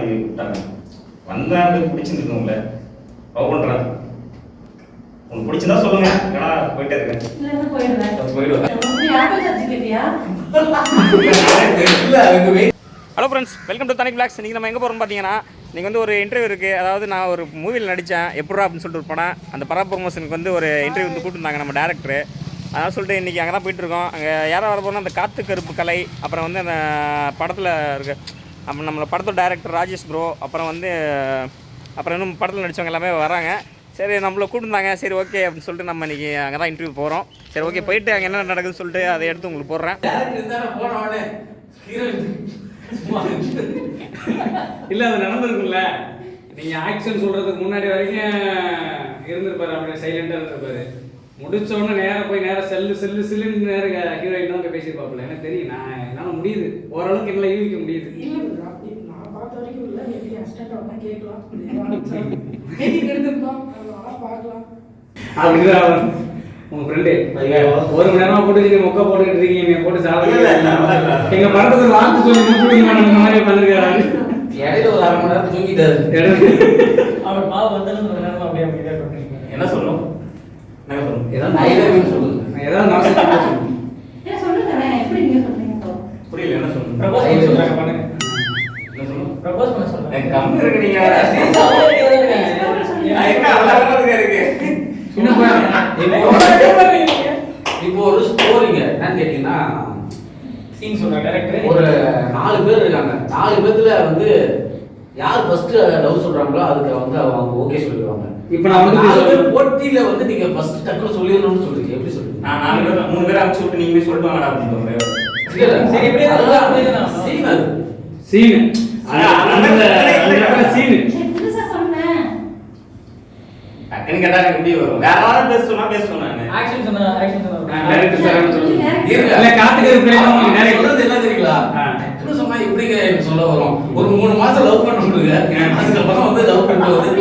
விட்டாங்க. வந்தாங்க பிடிச்சிருந்துருக்கும்ல லவ் பண்ணுறேன். உங்களுக்கு பிடிச்சிருந்தா சொல்லுங்க. ஏன்னா போயிட்டே இருக்கேன். ஹலோ ஃப்ரெண்ட்ஸ், வெல்கம் டு தனிக் பிளாக்ஸ். இன்றைக்கி நம்ம எங்கே போகிறோம்னு பார்த்தீங்கன்னா, இன்றைக்கி வந்து ஒரு இன்டர்வியூ இருக்குது. அதாவது நான் ஒரு மூவியில் நடித்தேன் எப்படா அப்படின்னு சொல்லிட்டு ஒரு படம். அந்த படம் ப்ரொமோஷனுக்கு வந்து ஒரு இன்டர்வியூ வந்து கூப்பிட்டுருந்தாங்க நம்ம டேரக்டரு. அதனால் சொல்லிட்டு இன்றைக்கி அங்கே தான் போயிட்டுருக்கோம். அங்கே யாரும் வர போனால் அந்த காத்து கருப்பு கலை, அப்புறம் வந்து அந்த படத்தில் இருக்க அப்புறம் நம்மளோட படத்தோட டேரக்டர் ராஜேஷ் ப்ரோ, அப்புறம் வந்து அப்புறம் இன்னும் படத்தில் நடித்தவங்க எல்லாமே வராங்க. சரி, நம்மளை கூப்பிட்டுருந்தாங்க. சரி ஓகே அப்படின்னு சொல்லிட்டு நம்ம இன்றைக்கி அங்கே தான் இன்டர்வியூ போகிறோம். சரி ஓகே, போயிட்டு அங்கே என்ன நடக்குதுன்னு சொல்லிட்டு அதை எடுத்து உங்களுக்கு போடுறேன். இல்லை, அது நடந்திருக்குல்ல. நீங்கள் ஆக்ஷன் சொல்கிறதுக்கு முன்னாடி வரைக்கும் இருந்திருப்பாரு, அப்படியே சைலண்டாக இருந்திருப்பாரு. முடிச்சோடனே நேராக போய் நேராக செல்லுன்னு நேரம் ஹீரோயின் தான் போய் பேசியிருப்பாப்புல. எனக்கு தெரியும், நான் என்னால் முடியுது, ஓரளவுக்கு என்னால் யூகிக்க முடியுது. நான் பார்த்த வரைக்கும் இல்லை, எப்படி அஸ்டண்டாக கேட்கலாம், எடுத்துருந்தோம், பார்க்கலாம். அப்படிதான் உங்க ஃப்ரெண்டு ஒரு மணி நேரமா போட்டு நீங்க மொக்க போட்டுக்கிட்டு இருக்கீங்க, நீங்க போட்டு சாப்பிடுங்க. எங்க படத்துக்கு வாழ்த்து சொல்லி முடிச்சுடுங்க மாதிரி பண்ணிருக்காரு. இடையில ஒரு அரை மணி நேரம் தூங்கிட்டாரு. அவர் பாவம் வந்தாலும் ஒரு நேரம் அப்படியே அப்படியே பண்ணுறீங்க. என்ன சொல்லணும்? ஏதாவது ஐடியாவும் சொல்லுங்க. ஏதாவது நான் புரியல, என்ன சொல்லணும்? ப்ரப்போஸ் சொல்றாங்க, பண்ணுங்க. என்ன சொல்லணும்? ப்ரப்போஸ் பண்ண சொல்றாங்க. கம்மி இருக்கு. நீங்க இருக்கு இப்போ ஒரு ஸ்டோரிங்க என்னன்னு கேட்டீங்கன்னா, சீன் சொல்றாங்க டைரக்டர். ஒரு 4 பேர் இருக்காங்க. 4 பேர்த்துல வந்து யார் ஃபர்ஸ்ட் லவ் சொல்றாங்களோ அதுக்கு வந்து அவங்க ஓகே சொல்லிடுவாங்க. இப்போ நான் வந்து 4 பேர் போட்டியில வந்து நீங்க ஃபர்ஸ்ட் டக்குனு சொல்லிடணும்னு சொல்றீங்க. எப்படி சொல்றீங்க? நான் 4 பேர் 3 பேர் அனுப்பிச்சு விட்டு நீங்களே சொல்லிட்டு வாங்கடா அப்படின்னு சொல்றேன். சரி, எப்படியே அதெல்லாம் சீன் அது சீன் சீன் டக்குன்னு கேட்டா எனக்கு எப்படி வரும்? வேற யாரும் பேச சொன்னா பேச சொன்னாங்க. ஆக்ஷன் சொன்னா டைரக்டர் சார் சொல்லுங்க. இருங்க. இல்ல, காத்துக்கு பிளேன் நான் சொல்றது என்ன தெரியுங்களா? டக்குனு சொன்னா எப்படிங்க எனக்கு சொல்ல வரும்? ஒரு 3 மாசம் லவ் பண்ண முடியுங்க. அதுக்கப்புறம் வந்து லவ் பண்ணிட்டு வந்து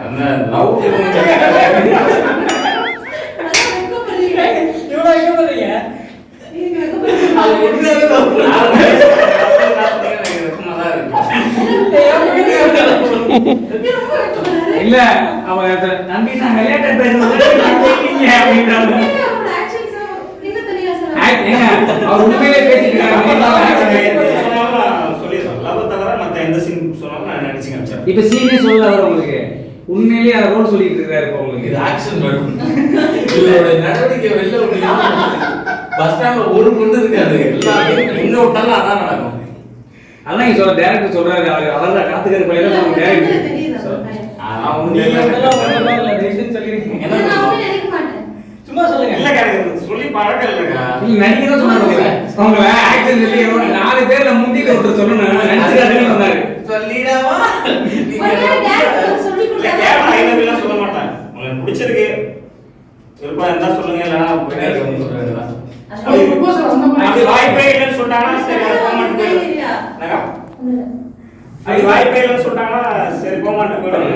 அந்த லவ் இல்ல, அவங்க நம்பி நான் விளையாட்ட பேசுறேன் அப்படின்றாங்க. அவர் உண்மையிலே இப்ப சீனே சொல்ல வர உங்களுக்கு உண்மையிலேயே அதை ரோல் சொல்லிட்டு இருக்காரு. இப்ப உங்களுக்கு இது ஆக்ஷன் மேடம். இதோட நடவடிக்கை வெளில விட்டு பஸ் ஸ்டாண்ட்ல ஒரு கொண்டு இருக்காது. எல்லாரும் இன்னும் விட்டாலும் அதான் நடக்கும். அதான் இங்க சொல்ற டைரக்டர் சொல்றாரு. அவர் தான் காத்துக்கிற பையில நம்ம டைரக்டர் சும்மா சொல்லுங்க. சொல்லி பழக்கம் இல்லைங்க. நீங்க நடிக்க தான் சொன்னாங்க. உங்களை ஆக்ஷன் சொல்லி 4 பேர்ல முந்திட்டு ஒருத்தர் சொல்லணும் நடிச்சுக்காருன்னு சொன்னாரு. சொல்லிடாவா? சொல்ல மாட்டேன். உங்களுக்கு பிடிச்சிருக்கு விருப்பம் இருந்தா சொல்லுங்க, இல்லைன்னா அப்படி வாய்ப்பே இல்லைன்னு சொன்னாங்கன்னா சரி போக மாட்டேன். அப்படி வாய்ப்பே இல்லைன்னு சொன்னாங்கன்னா சரி போக மாட்டேன் போயிடுவாங்க.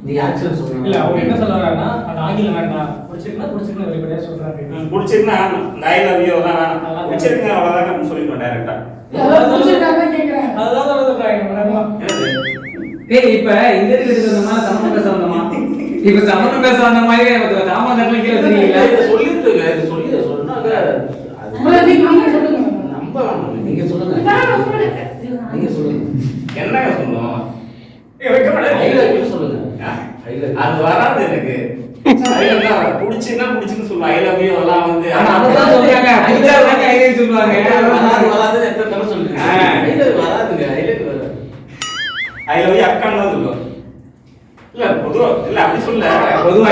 நீ ஆக்ஷன் சொல்லுங்க. இல்ல, அவங்க என்ன சொல்றாங்கன்னா அந்த ஆங்கிலம் வேண்டாம், பிடிச்சிருக்கா வெளிப்படையா சொல்றாங்க. பிடிச்சிருந்தா இந்த ஐ லவ் யூ தான் வேணாம், பிடிச்சிருக்கேன் அவ்வளோதான் அப்படின்னு சொல்லிடுவேன் டைரக்டா. அதுதான் சொல்றாங்க. ஏய், இப்ப இந்த இதுக்கு வந்தமா சமணம் பேச வந்தமா? இப்ப சமணம் பேச வந்த மாதிரி தாமதத்துல கீழே தெரியுங்களா? இத சொல்லிருங்க. இது சொல்லி சொன்னாங்க. நம்ப வேணாம். நீங்க சொல்லுங்க. நீங்க சொல்லுங்க. என்னங்க சொல்லணும்? ஐ லவ் யூ சொல்லுங்க. அது வராது எனக்கு. பிடிச்சுன்னு சொல்லுவாங்க. ஐ லவ் யூ எல்லாம் வந்து அதான் சொல்றாங்க. பிடிச்சாதான் ஐ லவ் சொல்லுவாங்க. வராது எத்தனை தடவை சொல்றீங்க? ஐ லவ் வராதுங்க. ஐ லவ் வராது. ஐ லவ் யூ அக்கான்னு தான் சொல்லுவோம். இல்ல பொதுவா இல்ல அப்படி சொல்ல பொதுவா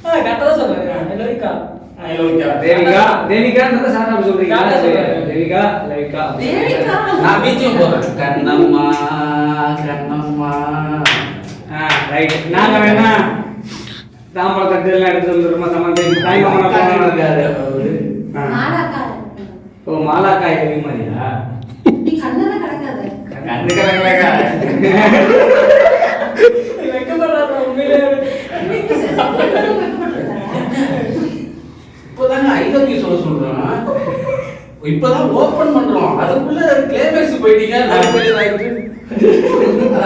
கரெக்டா தான் சொல்றாங்க. லவிகா ஐ லவ் யூ தேவிகா தேவிகான்றத சாரா சொல்றீங்க. தேவிகா லவிகா. நான் பீச்சிங் போறேன். கண்ணம்மா கண்ணம்மா. ரைட். நாங்க வேணா தாம்பரம் தட்டெல்லாம் எடுத்து வந்துருமா? சமந்தேவி தாய் மாமனா போனா இருக்காரு அவரு. ஓ, மாலாக்காய் கவி மாதிரியா? கண்ணு கலங்கலக்கா இப்பதான் ஓபன் பண்றோம், அதுக்குள்ள கிளைமேக்ஸ் போயிட்டீங்க. நான் போய் ஆயிட்டு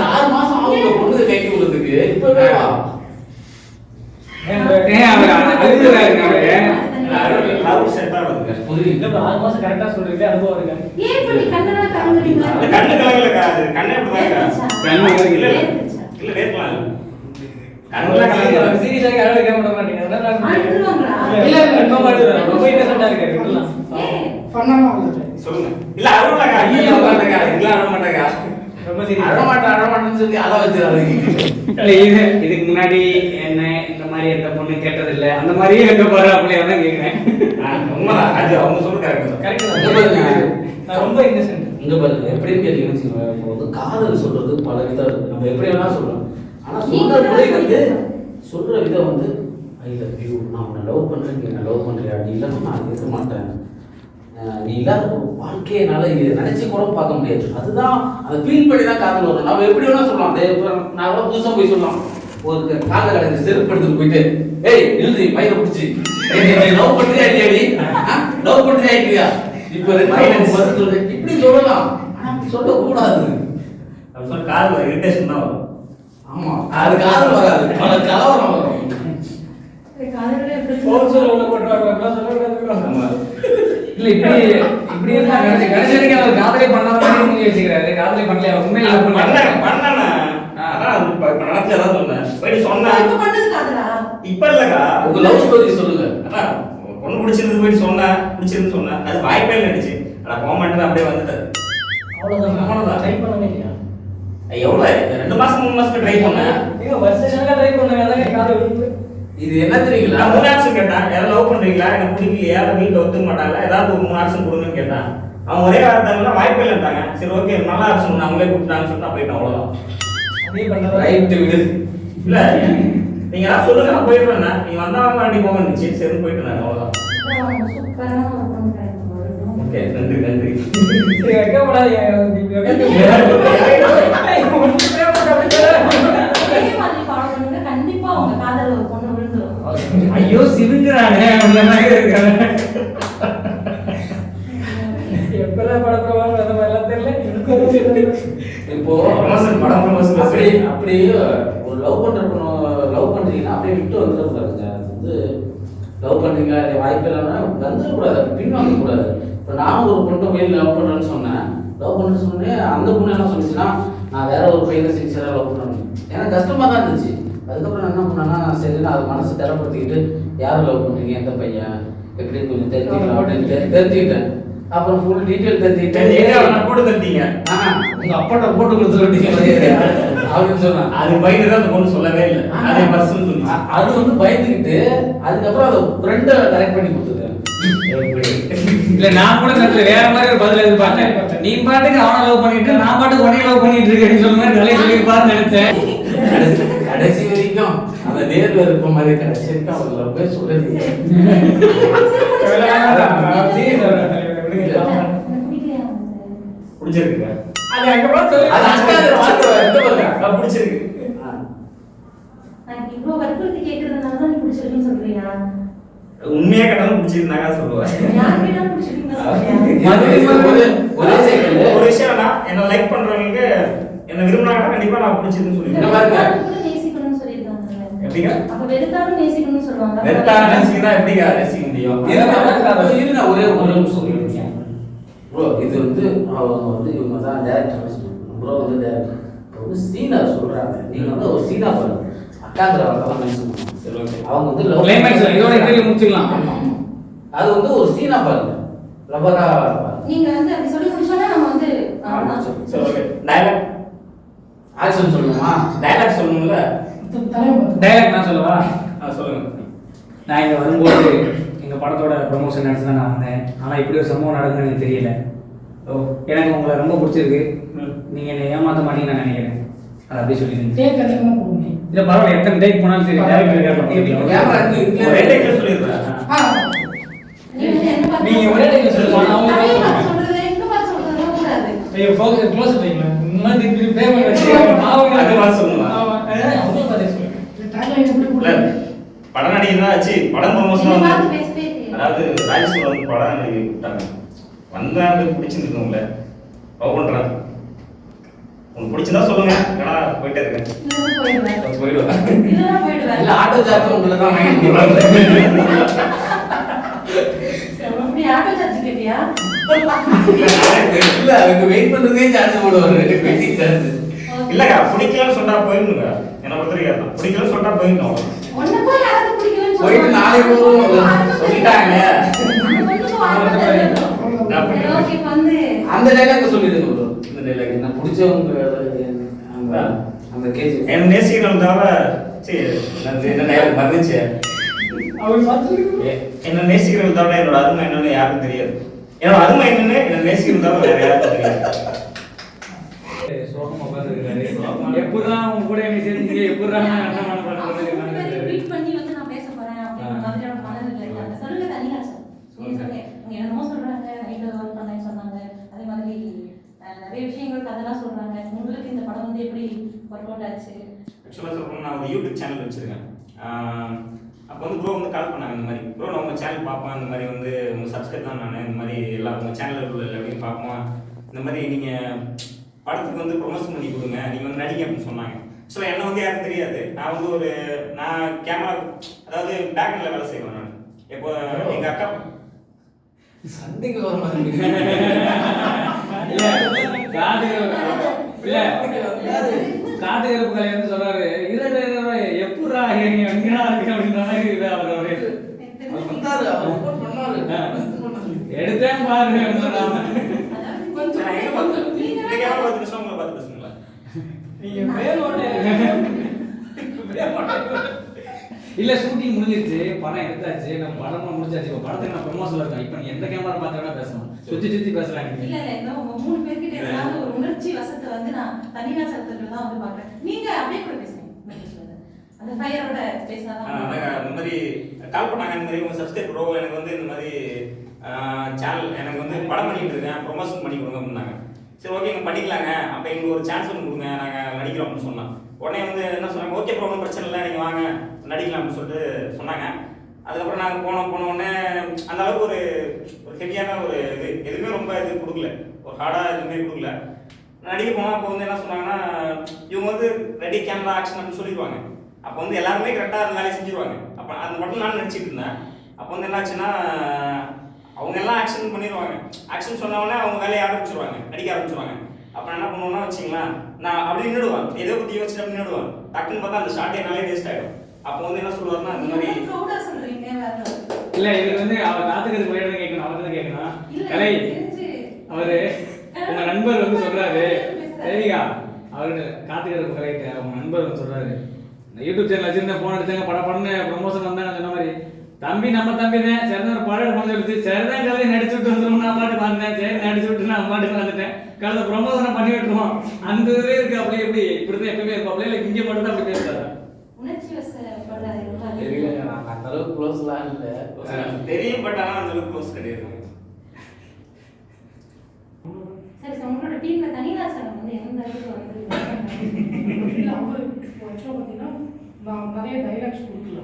6 மாசம் ஆகுங்க பொண்ணு கைக்கு விடுறதுக்கு. இப்பவே வா. அவர் அழுகுறாரு லவ் செட்டா வருதுங்க. இல்ல bro, 6 மாசம் கரெக்டா சொல்றீங்க, அனுபவம் இருக்கா? ஏன் இப்படி கண்ணெல்லாம் கலங்குறீங்களா? அந்த கண்ணு கலங்கலக்கா, அது கண்ணே அப்படிதான்க்கா. கண்ணு இல்ல இல்ல வேர்க்கலாம் இல்ல. கண்ணெல்லாம் கலங்கல. சீரியஸா யாரும் கேட்க மாட்ட மாட்டீங்க. அதனால அழுதுருவாங்களா? இல்ல கன்ஃபார்ம் ஆடுறாரு. ரொம்ப இன்னசென்ட்டா இருக்காரு இதெல்லாம். பண்ணாம வந்துட்டு சொல்லுங்க. இல்ல அழுவலக்கா, ஐயோ அழுவலக்கா, இதெல்லாம் அழுவ மாட்டாங்க. ரொம்ப சீரியஸ். அழமாட்டேன்னு சொல்லி அழ வச்சிடாது. இல்ல இதுக்கு முன்னாடி என்ன இந்த மாதிரி எந்த பொண்ணு கேட்டது இல்ல, அந்த மாதிரியே இருக்க போற அப்படியே தான் கேக்குறேன். உண்மைதான், அது அவங்க சொல்றது கரெக்ட் தான். கரெக்ட் இங்க பாருங்க. தான். நான் ரொம்ப இன்னசென்ட். இங்க பாருங்க, எப்படின்னு கேட்டீங்கன்னு வச்சுக்கோங்க, இப்போ வந்து காதல் சொல்றது பல விதம் இருக்கு. நம்ம எப்படி வேணா சொல்லலாம். ஆனா சொல்ற முறை வந்து சொல்ற விதம் வந்து ஐ லவ் யூ, நான் உன்னை லவ் பண்றேன், நீ என்ன லவ் பண்றியா, நீ இல்லைன்னா நான் இருக்க மாட்டேன், நீ இல்லாத வாழ்க்கையை என்னால இதை நினைச்சு கூட பார்க்க முடியாது. அதுதான் அதை ஃபீல் பண்ணி தான் காதல் வரும். நம்ம எப்படி வேணா சொல்லலாம். அதே நான் கூட புதுசா போய் சொல்லலாம். ஒரு காதல் கடைக்கு செருப்பு எடுத்துட்டு போயிட்டு, ஏய் எழுதி பையனை பிடிச்சி லவ் பண்றியா இல்லையாடி, லவ் பண்றியா இல்லையா, இப்ப இப்படி சொல்லலாம். ஆனா அப்படி சொல்லக்கூடாது. அது சொல்ல காதுல இரிட்டேஷன் தான் வரும். ஆமா, அது காதல் வராது, பல கலவரம் வரும். காதலே எப்படி போன் சொல்ல உள்ள போட்டுறாங்க. எல்லாம் சொல்லக்கூடாது. நம்ம இல்ல இப்படி இருந்தா கடைசி வரைக்கும் அவர் காதலே பண்ணாத மாதிரி மூஞ்சி வச்சுக்கிறாரு. காதலே பண்ணல, அவர் உண்மையில லவ் பண்ணல. பண்ணேன். அதான் இப்ப நடந்துச்சு, அதான் சொன்னேன். போயிட்டு சொன்னேன். இப்ப பண்ணது காதலா? இப்ப இல்லக்கா, உங்க லவ் ஸ்டோரி சொல்லுங்க. அதான் பொண்ணு பிடிச்சிருந்து போயிட்டு சொன்னேன், பிடிச்சிருந்து சொன்னேன். அது வாய்ப்பே இல்லைச்சு. ஆனா போக மாட்டேன், அப்படியே வந்துட்டாரு. அவ்வளவுதான். ட்ரை பண்ணவே இல்லையா? எவ்வளவு 2 மாசம் 3 மாசத்துக்கு ட்ரை பண்ணேன். நீங்க வருஷம் ட்ரை பண்ணுங்க. அதான் காதல். இது என்ன தெரியுங்களா? நான் 3 ஆப்ஷன் கேட்டேன். யாரும் லவ் பண்றீங்களா, எனக்கு பிடிக்கலையா, வீட்டுல ஒத்துக்க மாட்டாங்களா, ஏதாவது ஒரு 3 ஆப்ஷன் கொடுங்கன்னு கேட்டேன். அவங்க ஒரே வார்த்தை வாய்ப்பே இல்லைட்டாங்க. சரி ஓகே, நல்ல ஆப்ஷன் அவங்களே கொடுத்தாங்கன்னு சொல்லிட்டு போயிட்டேன். அவ்வளவுதான். அதே பண்ணலாம். ரைட் விடு. இல்ல நீங்க ஏதாவது சொல்லுங்க, நான் போயிடுறேன். நீங்க வந்தாலும் வாட்டி போக இருந்துச்சு. சரி போயிட்டு நான் அவ்வளவுதான். சூப்பரான ஒரு பொண்ணு கிடைக்கும் போது. ஓகே, நன்றி நன்றி. சரி வைக்கப்படாதீங்க. அதே மாதிரி ஃபாலோ பண்ணுங்க. கண்டிப்பா உங்க காதல்ல ஒரு பொண்ணு விழுந்துரும். ஐயோ சிவங்குறானே அந்த மாதிரி இருக்காரு. எப்பெல்லாம் பட போவாங்க அந்த மாதிரி எல்லாம் தெரியல. எனக்கு தெரியல. இப்போ ப்ரமோஷன், படம் ப்ரமோஷன் அப்படி ஒரு லவ் பண்றீங்கன்னா அப்படியே விட்டு வந்துடக்கூடாதுங்க. அது வந்து லவ் பண்றீங்க வாய்ப்பு இல்லைன்னா வந்துடக்கூடாது, பின்வாங்க கூடாது. இப்போ நானும் ஒரு பொண்ணை போய் லவ் பண்றேன்னு சொன்னேன். லவ் பண்ணுன்னு சொன்னேன். அந்த பொண்ணு என்ன சொன்னிச்சுன்னா, நான் வேற ஒரு பையனை சின்சியரா லவ் பண்ணேன். எனக்கு கஷ்டமா தான் இருந்துச்சு. அதுக்கப்புறம் நான் என்ன பண்ணேன்னா, சரி நான் அது மனசு திறப்படுத்திக்கிட்டு யார் லவ் பண்றீங்க, எந்த பையன், எப்படின்னு கொஞ்சம் தெரிஞ்சுக்கலாம் அப்படின்னு தெரிஞ்சுக்கிட்டேன். அப்புறம் ஃபுல் டீட்டெயில் தெரிஞ்சுக்கிட்டேன். போட்டு தட்டீங்க. உங்க அப்பாட்ட போட்டு கொடுத்துருட்டீங்க அப்படின்னு சொன்னேன். அது பயந்து தான் அந்த பொண்ணு சொல்லவே இல்லை. அதே பஸ்ன்னு சொல்லி அது வந்து பயந்துக்கிட்டு அதுக்கப்புறம் அதை ஃப்ரெண்டை கரெக்ட் பண்ணி கொடுத்துருக்கேன். இல்ல நான் கூட நேரத்துல வேற மாதிரி ஒரு பதில் எதிர்பார்த்தேன். நீ பாட்டுக்கு அவனை லவ் பண்ணிட்டு நான் பாட்டுக்கு உடனே லவ் பண்ணிட்டு இருக்கேன்னு சொல்ல மாதிரி தலையை சொல்லியிருப்பாருன்னு நினைச்சேன். கடைசி வரைக்கும் அந்த நேர்ல இருக்க மாதிரி கடைசி வரைக்கும் அவர் லவ் பேர் சொல்லவே பிடிச்சிருக்குங்க. அது அங்க போய் சொல்லு. அது அஷ்டாவது வார்த்தை எங்க பாருங்க. பிடிச்சிருக்கு. நான் இவ்வளவு வற்புறுத்தி கேட்கறதுனால தான் நீ பிடிச்சிருக்குன்னு சொல்றியா? உண்மையா கேட்டாலும் பிடிச்சிருந்தாங்க சொல்லுவேன். யார் கேட்டாலும் பிடிச்சிருக்குன்னு சொல்றியா? ஒரே செகண்ட் ஒரு விஷயம் நான் என்ன லைக் பண்றவங்களுக்கு என்ன விரும்பினாங்கன்னா கண்டிப்பா நான் பிடிச்சிருக்குன்னு சொல்லுவேன். இந்த மாதிரி வெறுத்தாலும் நேசிக்கணும்னு சொல்லியிருக்காங்கல்ல. எப்படிங்க? அப்ப வெறுத்தாலும் நேசிக்கணும்னு சொல்லுவாங்க. வெறுத்தா நேசிக்கிறதா எப்படிங்க நேசிக்க முடியும்? இருங்க ஒரே ஒரு நிமிஷம் ப்ரோ. இது வந்து அவங்க வந்து இவங்க தான் டேரக்டர் ப்ரோ வந்து டேரக்டர். இப்போ வந்து சீனா சொல்றாங்க, நீங்க வந்து ஒரு சீனா பாருங்க. அக்காங்கிற வார்த்தை தான் மென்ஷன் பண்ணுவாங்க. சரி ஓகே. அவங்க வந்து கிளைமேக்ஸ் இதோட இன்டர்வியூ முடிச்சுக்கலாம். அது வந்து ஒரு சீனா பாருங்க, லவரா நீங்க வந்து அப்படி சொல்லி முடிச்சோன்னா நம்ம வந்து சரி ஓகே. டயலாக் ஆக்ஷன் சொல்லணுமா? டயலாக் சொல்லணும்ல. டைரக்ட் நான் சொல்லவா? சொல்லுங்க. நான் இங்க வரும்போது எங்க படத்தோட ப்ரமோஷன் நடத்தி தான் நான் வந்தேன். ஆனா இப்படி ஒரு சம்பவம் நடக்குன்னு எனக்கு தெரியல. ஓ எனக்கு உங்களை ரொம்ப பிடிச்சிருக்கு. நீங்க என்னை ஏமாத்த மாட்டீங்கன்னு நான் நினைக்கிறேன். அதை அப்படியே சொல்லிடுங்க. டேக் அதிகமா போகுமே. இல்ல பரவாயில்ல, எத்தனை டேக் போனாலும் சரி. டேரக்டர் கேமரா இருக்கு. ஒரே டைப்ல சொல்லிடுறேன். நீங்க வந்து என்ன பார்த்து நீங்க ஒரே டைப்ல சொல்லுவாங்க. அவங்க நிறைய சொல்லுவாங்க. பார்த்து சொல்றது எங்க பார்த்து சொல்றதுலாம் கூடாது. ஐயோ ஃபோக்கஸ் க்ளோஸ் பண்ணிங்களா? இன்னும் திருப்பி பேமெண்ட் வச்சு அது மாதிரி சொல்லுங்க. ஆமா. அவங்க பார்த்து சொல்லுங்க. டைம்லைன் எப்படி இல்ல படம் நடிகர் தான் ஆச்சு. படம் ப்ரமோஷன் நீங்க வந்து பார்த்து பேசவே தெரியாது. அதாவது ராஜேஸ்வரன் வந்து படம் நடிகர் கூப்பிட்டாங்க. வந்தா அது பிடிச்சிருந்துருக்கும்ல லவ் பண்ணுறேன் உனக்கு பிடிச்சிருந்தா சொல்லுங்க ஏன்னா போயிட்டே இருக்கேன் இல்லைன்னா போயிடுவேன். போயிடுவேன் இல்லைன்னா போயிடுவேன். இல்ல ஆட்டோ சார்ஜ் உங்களை தான் வாங்கிட்டு அப்படி ஆட்டோ சார்ஜ் கேட்டியா? இல்ல அதுக்கு வெயிட் பண்றதே சார்ஜ் போடுவாரு வெயிட்டிங் சார்ஜ். இல்லைக்கா பிடிக்கலன்னு சொன்னா போயிடணுங்க என்ன பொறுத்தவரைக்கும் தான் பிடிக்கலன்னு சொன்னா போயிடணும் உன்னை போய் யாராவது பிடிக்கலன்னு போயிட்டு சொன்னா? நாளைக்கு போவோம். சொல்லிட்டாங்க. அந்த பொண்ணுக்கு வார்த்தை தெரியணும். சரி, ஓகே, இப்ப வந்து அந்த டைலாக் சொல்லிடுங்க ப்ரோ. இந்த டைலாக் என்ன பிடிச்சவங்க அந்த அந்த கேஜி என்ன நேசிக்கிறவங்க தவிர சரி என்ன டைலாக் மறந்துச்சு அவர் பார்த்து என்ன நேசிக்கிறவங்க தவிர என்னோட அருமை என்னன்னு யாருக்கும் தெரியாது என்னோட அருமை என்னன்னு என்ன நேசிக்கிறவங்க தவிர வேற யாருக்கும் தெரியாது சோகமா உட்காந்துருக்காரு. எப்படிதான் அவங்க கூட என்னை சேர்ந்தீங்க, எப்படிதான் என்ன பண்ண ட்வீட் பண்ணி வந்து நான் பேச போறேன் அப்படின்ற மாதிரியான மனநிலை இல்லை. அந்த சொல்லுங்க தனியா சார். நீங்க சொல்லுங்க. நீங்க என்னமோ சொல்றாங்க, நைட்டு ஒர்க் பண்ணேன்னு சொன்னாங்க. அதே மாதிரி நிறைய விஷயங்கள் அதெல்லாம் சொல்றாங்க. உங்களுக்கு இந்த படம் வந்து எப்படி ஒர்க் அவுட் ஆச்சு? ஆக்சுவலாக சொல்லணும் நான் ஒரு யூடியூப் சேனல் வச்சுருக்கேன் அப்போ வந்து ப்ரோ வந்து கால் பண்ணாங்க இந்த மாதிரி ப்ரோ நான் உங்கள் சேனல் பார்ப்பேன் இந்த மாதிரி வந்து உங்கள் சப்ஸ்கிரைப் தான் நான் இந்த மாதிரி எல்லாம் உங்கள் சேனலில் உள்ள எல்லாத்தையும் பார்ப்போம் இந்த மாதிரி நீங்கள் படத்துக்கு வந்து ப்ரொமோஷன் பண்ணி கொடுங்க நீங்கள் வந்து நடிங்க அப்படின்னு சொன்னாங்க. ஸோ என்னை வந்து யாரும் தெரியாது. நான் வந்து நான் கேமரா அதாவது பேக்ரவுண்டில் வேலை செய்வேன் நான். இப்போ எங்கள் அக்கா சண்டைக்கு வர மாதிரி காட்டுகருப்பு கலை வந்து சொல்றாரு எப்படா எங்கடா இருக்கு அப்படின்ற மாதிரி இது அவர் வந்தாரு அவர் ரிப்போர்ட் பண்ணாரு எடுத்தேன் பாருங்க நான் எங்கே பார்த்தேன் இந்த கேமரா பார்த்து பேசுகிறேன் உங்களை பார்த்து பேசுங்களா நீங்க மேலோட இல்ல ஷூட்டிங் முடிஞ்சிருச்சு, படம் எடுத்தாச்சு, நம்ம படமும் முடிஞ்சாச்சு. இப்போ படத்துக்கு நான் ப்ரொமோஷன்ல இருக்கேன். இப்போ நீ எந்த கேமரா பார்த்து வேணா பேசலாம், சுத்தி பேசலாம். இல்ல இல்ல இந்த உங்க 3 பேர்கிட்ட ஏதாவது ஒரு உணர்ச்சி வசத்தை வந்து நான் தனியா சத்தத்துல தான் வந்து பாக்குறேன். நீங்க அப்படியே கூட பேசுங்க. அந்த ஃபயரோட பேசினாதான் இந்த மாதிரி கால் பண்ணாங்க இந்த மாதிரி உங்கள் சப்ஸ்கிரைப் ப்ரோ எனக்கு வந்து இந்த மாதிரி சேனல் எனக்கு வந்து படம் பண்ணிட்டு இருக்கேன் ப்ரொமோஷன் பண்ணி கொடுங்க அப்படின்னாங்க. சரி ஓகே நீங்கள் பண்ணிக்கலாங்க அப்போ எங்களுக்கு ஒரு சான்ஸ் ஒன்று கொடுங்க நாங்கள் நடிக்கிறோம் அப்படின்னு சொன்னோம். உடனே வந்து என்ன சொன்னாங்க ஓகே ப்ரோ ஒன்றும் பிரச்சனை இல்லை நீங்கள் வாங்க நடிக்கலாம் அப்படின்னு சொல்லிட்டு சொன்னாங்க. அதுக்கப்புறம் நாங்கள் போன உடனே அந்த அளவுக்கு ஒரு ஹெவியான ஒரு இது எதுவுமே ரொம்ப இது கொடுக்கல, ஒரு ஹார்டாக எதுவுமே கொடுக்கல. நடிக்க போனால் அப்போ வந்து என்ன சொன்னாங்கன்னா இவங்க வந்து ரெடி கேமரா ஆக்ஷன் அப்படின்னு சொல்லிடுவாங்க. அப்போ வந்து எல்லாருமே கரெக்டாக அந்த வேலையை செஞ்சுருவாங்க. அப்போ அந்த மட்டும் நான் நடிச்சிட்டு இருந்தேன். அப்போ வந்து என்னாச்சுன்னா அவங்க எல்லாம் ஆக்ஷன் பண்ணிடுவாங்க. ஆக்ஷன் சொன்னவொடனே அவங்க வேலையை ஆரம்பிச்சிருவாங்க, நடிக்க ஆரம்பிச்சிருவாங்க. அப்போ என்ன பண்ணுவோம்னா வச்சிங்களேன் நான் அப்படி நின்றுடுவேன், எதை பற்றி யோசிச்சுட்டு அப்படி நின்றுடுவேன். டக்குன்னு பார்த்தா அந்த ஷார்ட் என்னாலே வேஸ்ட் ஆகிடும். அப்போ வந்து என்ன சொல்லுவாருன்னா இந்த மாதிரி ப்ரௌடா சொல்றீங்க வேற இல்ல இது வந்து அவர் காத்துக்கிறது போயிட்டு கேட்கணும், அவர் தான் கேட்கணும். கலை அவரு உங்க நண்பர் வந்து சொல்றாரு சரியா, அவரு காத்துக்கிறது கலைட்டு அவங்க நண்பர் வந்து சொல்றாரு யூடியூப் சேனல் வச்சிருந்தேன், போன் எடுத்தாங்க படம்னு ப்ரொமோஷன் வந்தாங்க சொன்ன மாதிரி தம்பி நம்ம தம்பி தான் சரிதான் ஒரு படம் எடுத்து எடுத்து சரிதான் கதை நடிச்சு விட்டு வந்துடும். நான் பாட்டுக்கு வந்தேன், சரி நடிச்சு விட்டு நான் பாட்டுக்கு வந்துட்டேன், கலந்த ப்ரொமோஷனை பண்ணி விட்டுருவோம். அந்த இதுவே இருக்கு. அப்படி எப்படி இப்படிதான் எப்பவுமே இருப்பாப்ல, இல்லை இங்கே மட்டும் தான் அப்படி பேசுறாரு. உணர்ச்சி வசப்படாது. தெரியல நான் அந்த அளவுக்கு க்ளோஸ்லாம் இல்லை தெரியும் பட் ஆனால் அந்த அளவுக்கு க்ளோஸ் கிடையாது. சரி சார் உங்களோட டீம்ல தனிதாசன் வந்து எந்த அளவுக்கு வந்து இல்ல அவரு ஆக்சுவலாக பார்த்தீங்கன்னா நான் நிறைய டைலாக்ஸ் கொடுக்கல,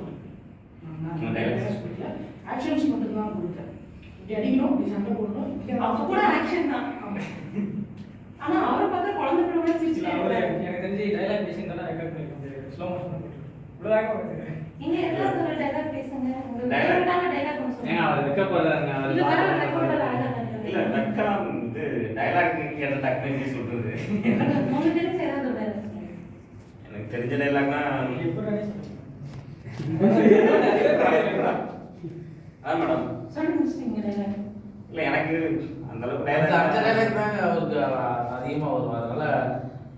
நான் டைலாக்ஸ் கொடுக்கல, ஆக்ஷன்ஸ் மட்டும் தான் கொடுத்தேன். இப்படி அடிக்கணும், இப்படி சண்டை போடணும், அப்ப கூட ஆக்ஷன் தான். ஆனா அவரை பார்த்தா குழந்தை பிள்ளை மாதிரி சிரிச்சுட்டே அவரு இருப்பாரு. எனக்கு தெரிஞ்சு டைலாக் பேசி நல்லா ரெக்கார்ட் பண்ணிருக்கோம், ஸ்லோ மோஷன் இவ்வளோ நீங்க ஏதாவது ஒரு டைலாக் பேசுங்க, உங்க ஃபேவரட்டான டைலாக் ஒன்று ஏங்க சொல்லுங்க. அவர் வெக்கப்படுறாருங்க, அவர் இல்ல பரவாயில்ல, கூட இல்லை வெக்கலாம் வந்து டைலாக் கேட்ட டக்குனு சொல்றது உங்களுக்கு தெரிஞ்ச ஏதாவது ஒரு டைலாக் எனக்கு தெரிஞ்ச டைலாக்னா அதான் மேடம் சொல்லி முடிச்சிட்டீங்க டைலாக். இல்லை எனக்கு அந்த அளவுக்கு அந்த டைலாக் டைலாக் தாங்க அவருக்கு அதிகமாக வரும், அதனால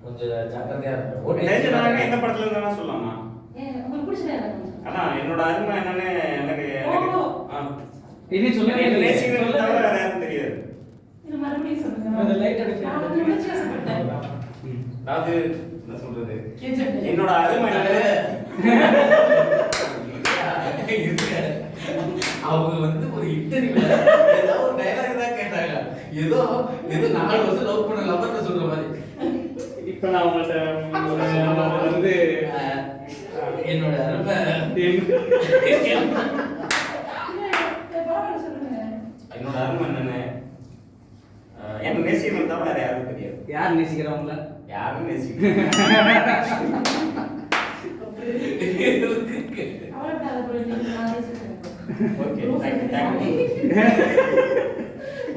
கொஞ்சம் ஜாக்கிரதையாக தெரிஞ்ச டைலாக் எந்த இருக்கும். படத்துல இருந்தாலும் சொல்லலாமா? ஏன் உங்களுக்கு பிடிச்ச டைலாக் ஒன்று சொல்லுங்க. அதான் என்னோட அருமை என்னன்னு எனக்கு இனி சொல்லவே இல்லை. நேசிக்கிறது தவிர வேற யாரும் தெரியாது. இது மறுபடியும் சொல்லுங்க. அந்த light அடிச்சு நான் வந்து உணர்ச்சி வசப்பட்டேன். அதாவது என்ன சொல்றது கேஜெட் என்னோட அருமை என்னன்னு அவங்க வந்து ஒரு இன்டர்வியூல ஏதோ ஒரு டைலாக் தான் கேட்டாங்க, ஏதோ 4 வருஷம் லவ் பண்ண லவர்ட்ட சொல்ற மாதிரி. இப்போ நான் உங்கள்கிட்ட வந்து என்னோட அருமை இல்ல, பரவாயில்ல சொல்லுங்க. என்னோட அருமை என்னன்னு யார் நேசிக்கிறவங்கள? யாரும் நேசிக்கிறேன். அவளுக்கு அதை புரிஞ்சுக்கிட்டு நான் பேசிட்டு ஓகே, தேங்க்யூ.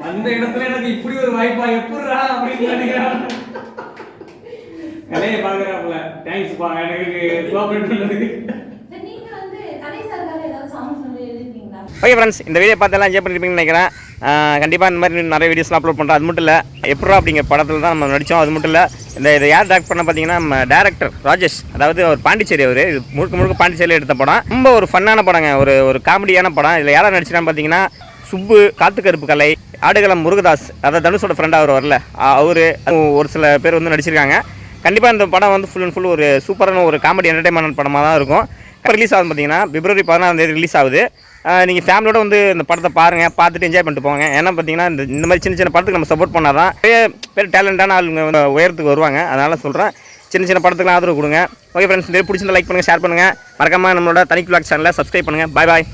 அந்த இடத்துல எனக்கு இப்படி ஒரு வாய்ப்பா எப்படிடா அப்படின்னு நினைக்கிறேன். கலையை பார்க்குறாப்புல. தேங்க்ஸ்ப்பா எனக்கு கோஆப்ரேட் பண்ணதுக்கு. சரி, நீங்க வந்து கலை சார்காக ஏதாவது சாங்ஸ் வந்து எழுதிருக்கீங்களா? ஓகே ஃப்ரெண்ட்ஸ், இந்த வீடியோ பார்த்தெல்லாம் என்ஜாய் பண்ணிருப்பீங்கன்னு நினைக்கிறேன். கண்டிப்பாக இந்த மாதிரி நிறைய வீடியோஸ்லாம் அப்லோட் பண்ணுறோம். அது மட்டும் இல்லை, எப்படா அப்படிங்கிற படத்தில் தான் நம்ம நடித்தோம். அது மட்டும் இல்லை, இதை யார் டேரக்ட் பண்ண பார்த்தீங்கன்னா நம்ம டேரக்டர் ராஜேஷ். அதாவது ஒரு பாண்டிச்சேரி, அவர் இது முழுக்க பாண்டிச்சேரியில் எடுத்த படம். ரொம்ப ஒரு ஃபன்னான படங்க, ஒரு காமெடியான படம். இதில் யாரை நடிச்சிட்டான்னு பார்த்தீங்கன்னா சுப்பு, காத்துக்கருப்பு கலை, ஆடுகளம் முருகதாஸ், அதாவது தனுஷோட ஃப்ரெண்டாக அவர் வரல, அவர் ஒரு சில பேர் வந்து நடிச்சிருக்காங்க. கண்டிப்பாக இந்த படம் வந்து ஃபுல் அண்ட் ஃபுல் ஒரு சூப்பரான ஒரு காமெடி என்டர்டைன்மெண்ட் படமாக தான் இருக்கும். ரிலீஸ் ஆகுது பார்த்தீங்கன்னா February 16 ரிலீஸ் ஆகுது. நீங்கள் ஃபேமிலியோட வந்து இந்த படத்தை பாருங்கள், பார்த்துட்டு என்ஜாய் பண்ணிட்டு போங்க. ஏன்னா பார்த்தீங்கன்னா இந்த மாதிரி சின்ன சின்ன படத்துக்கு நம்ம சப்போர்ட் பண்ணால் தான் நிறைய பேர் டேலண்டான ஆளுங்க வந்து உயரத்துக்கு வருவாங்க. அதனால் சொல்கிறேன், சின்ன படத்துக்குலாம் ஆதரவு கொடுங்க. ஓகே ஃப்ரெண்ட்ஸ், இந்த பிடிச்சிருந்தா லைக் பண்ணுங்கள், ஷேர் பண்ணுங்கள். மறக்காமல் நம்மளோட தனிக் விலாக் சேனலை சப்ஸ்கிரைப் பண்ணுங்கள். பாய்.